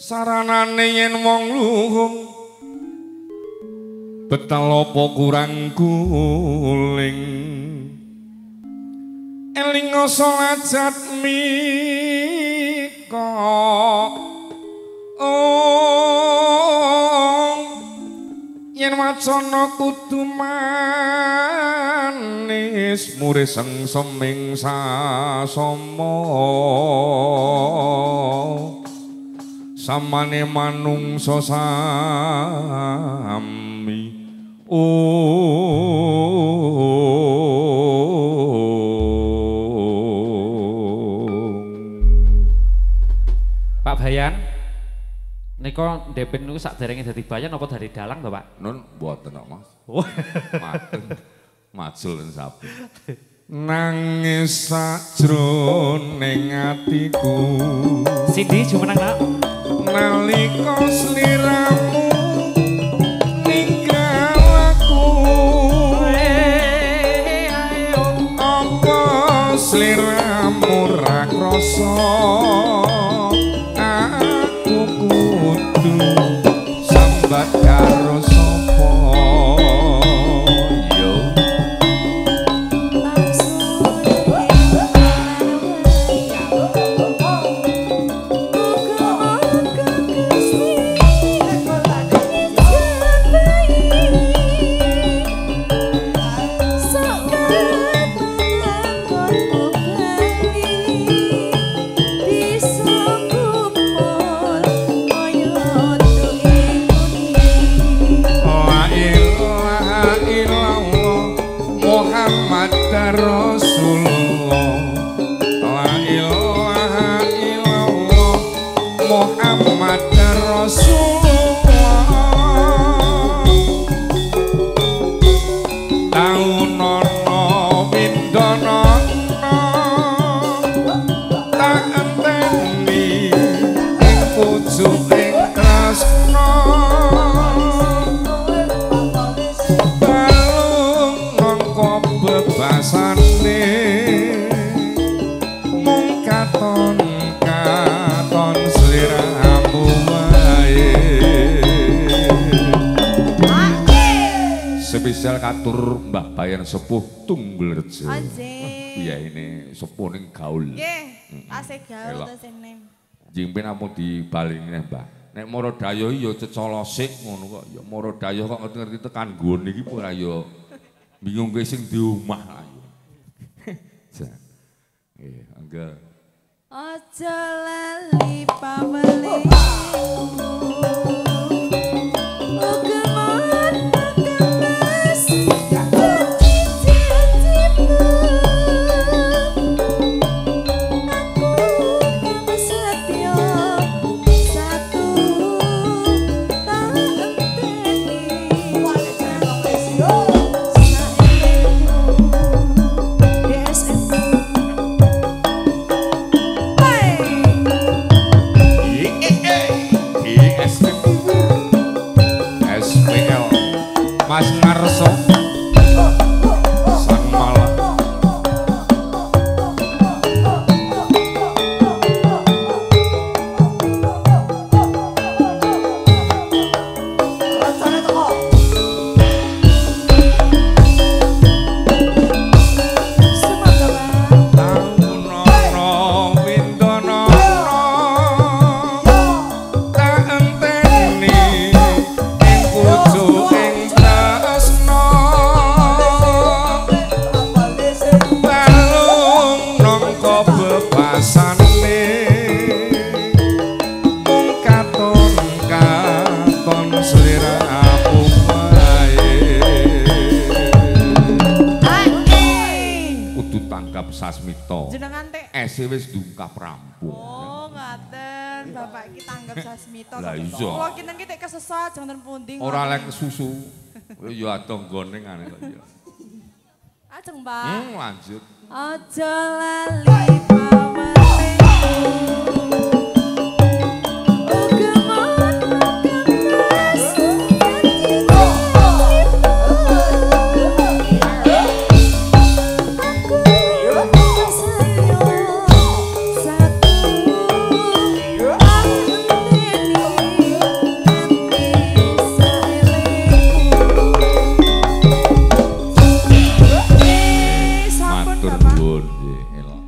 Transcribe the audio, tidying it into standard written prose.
Saranane yen wong luhung betal apa kurang guling eling salat mika yen wacana kudu manis mure sengsem sasama samane manungsa sami Pak Bayan nika ndepin niku sakderenge dadi bayan apa dari dalang to Pak? Nun mboten kok Mas. Oh. Mateng. Majul sapi. Nangis sajroning atiku. Sindi jumeneng nak. Nalika sliramu ninggal aku. Apa sliramu ra krasa aku kudu sambat karo sapa. Rasulullah la ilaha illallah Muhammad Rasulullah taunono windono tak enteni ing pucuking tresna bebasane mung katon sliramu wae spesial katur Mbah Bayan Sepuh Tunggul Rejo iya ini sepuh ning gaul nggih asik gaul to sing nem jingpen ampun dibalingne Mbah nek Mara Dayoh ya cecolosik ngono kok ya Mara Dayoh kok ngerti-ngerti tekan nggon iki ora ya bingung ke sing di omah ayo. Nggih, angga. Aja lali pameli. Mas Ngarso Sang Malang Sasmito. Jenengan teh wis dungkap rampung. Oh, ngaten. Bapak iki tanggap Sasmito. Lah iya. Kula kinten ki tek kesesat janten pundi. Ora lek susu. Ya adong gone ngene kok ya. Ajeng, Pak. Lanjut. Aja lali pameli. Satu Matur Bapak. nuwun nggih, elok.